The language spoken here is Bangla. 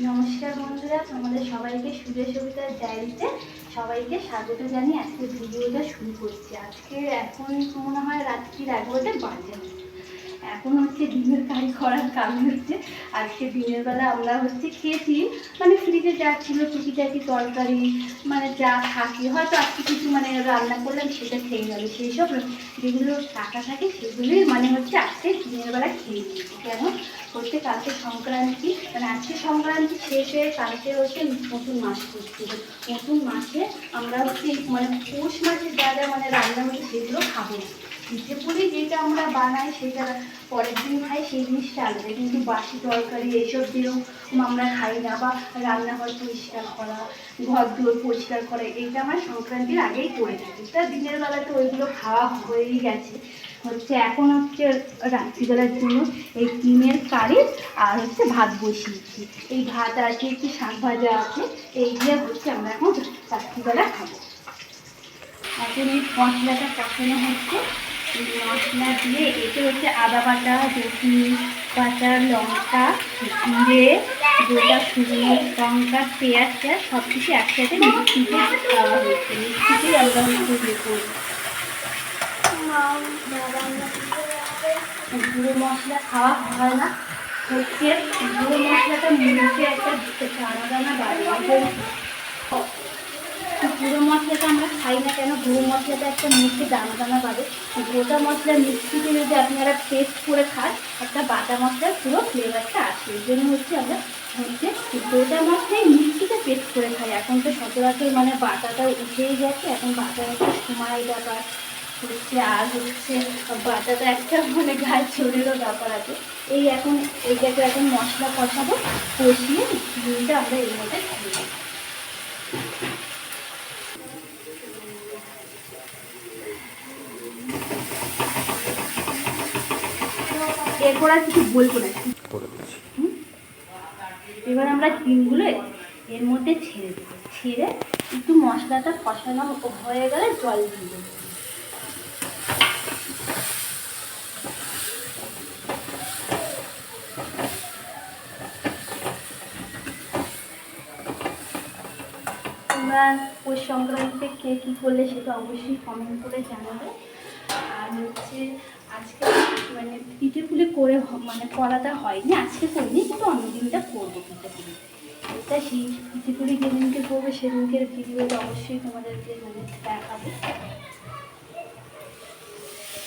নমস্কার বন্ধুরা, তোমাদের সবাইকে সুজয় সবিতার ডায়েরিতে সবাইকে স্বাগত জানিয়ে আজকে ভিডিওটা শুরু করছি। আজকে এখন মনে হয় রাত্রির 11টা বাজে। এখন হচ্ছে ডিমের কারি করার কারণ হচ্ছে আজকে দিনের বেলা আমরা খেয়েছি, মানে ফ্রিজে যা ছিল টুকিটাকি তরকারি, মানে যা থাকে হয়তো আজকে কিছু রান্না করলাম সেটা খেয়ে গেল, সেই সব যেগুলো টাকা থাকে সেগুলোই আজকে দিনের বেলা খেয়ে নিয়েছি। কেন কালকে সংক্রান্তি, আজকে সংক্রান্তি শেষ হয়ে কালকে নতুন মাস করছিল। নতুন মাসে আমরা পৌষ মাসে যা যা রান্না হচ্ছে সেগুলো খাবো না। পিঠে পুলি যেটা আমরা বানাই সেটা পরের দিন খাই, সেই জিনিসটা আলাদা, কিন্তু বাসি তরকারি এইসব দিয়েও আমরা খাই না। বা রান্নাঘর পরিষ্কার করা, ঘর দুয়ার পরিষ্কার করা, এইটা আমার সংক্রান্তির আগেই করে থাকি। তা দিনের বেলা তো ওইগুলো খাওয়া হয়েই গেছে। এখন রাত্রিবেলার জন্য এই ডিমের কারি আর ভাত বসিয়েছি। এই ভাত আছে, একটু শাক ভাজা আছে, এই দিয়ে আমরা এখন রাত্রিবেলা খাবো। এখন এই মশলাটা কষানো হচ্ছে। এই মশলা দিয়ে এতে আদা বাটা, রসুন বাটা, লঙ্কা, জিরে, গোটা শুকনো লঙ্কা, পেঁয়াজ সব কিছু একসাথে মিক্সিতে খাওয়া হয়েছে। মিক্সিতেই আমরা দিয়ে করবো। গুঁড়ো মশলা খাওয়া হয় না, গুঁড়ো মশলাটা মুখে একটা দানা দানা বাড়ে। গুঁড়ো মশলাটা আমরা খাই না কেন, গুঁড়ো মশলাটা একটা মুখে দানা দানা বাড়ে। গোটা মশলা মিক্সিতে যদি আপনারা পেস্ট করে খান, একটা বাটা মশলার পুরো ফ্লেভারটা আসে। এই জন্য আমরা গোটা মশলাই মিক্সিতে পেস্ট করে খাই। এখন তো সচরাচর বাটাটা উঠেই গেছে, এখন বাটার একটা সময় ব্যাপার আর বাটাটা একটা গায়ে চোরেরও ব্যাপার আছে। এখন এইটাকে এখন মশলা কষাবো, কষিয়ে ডিমটা আমরা এর মধ্যে খাবো। এরপর আর কিছু বলবো না। এবার আমরা ডিমগুলো এর মধ্যে ছেড়ে দেবো, ছেড়ে একটু মশলাটা কষানো হয়ে গেলে জল দিয়ে দেবো। তোমরা পৌষ সংক্রান্তিতে কে কী করলে সেটা অবশ্যই কমেন্ট করে জানাবে। আর আজকে পিঠে পুলি করে করাটা হয়নি, আজকে করিনি, কিন্তু অন্যদিনটা করবো পিঠে পুলি। এটা সেই পিঠে পুলি যেদিনকে করবে সেদিনকের ভিডিওটা অবশ্যই তোমাদেরকে দেখাবো।